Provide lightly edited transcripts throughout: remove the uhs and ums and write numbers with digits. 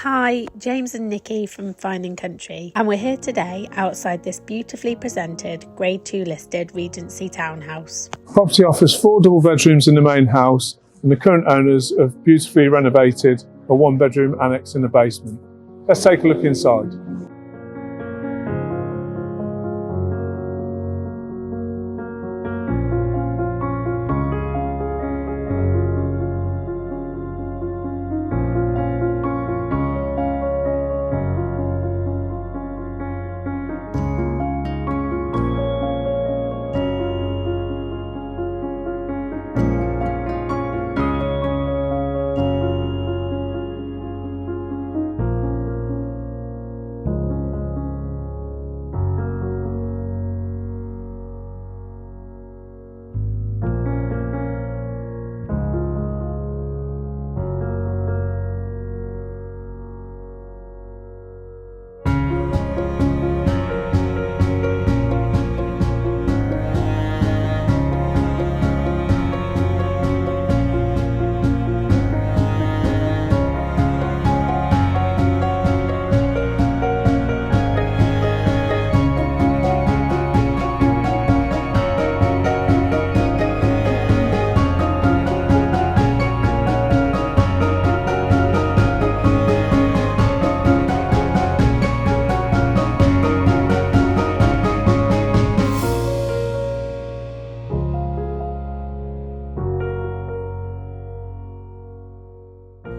Hi, James and Nikki from Fine & Country, and we're here today outside this beautifully presented Grade II Listed Regency townhouse. The property offers 4 double bedrooms in the main house, and the current owners have beautifully renovated a 1-bedroom annex in the basement. Let's take a look inside.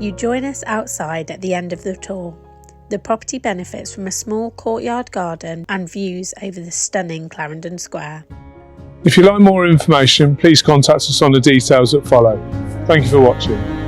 You join us outside at the end of the tour. The property benefits from a small courtyard garden and views over the stunning Clarendon Square. If you'd like more information, please contact us on the details that follow. Thank you for watching.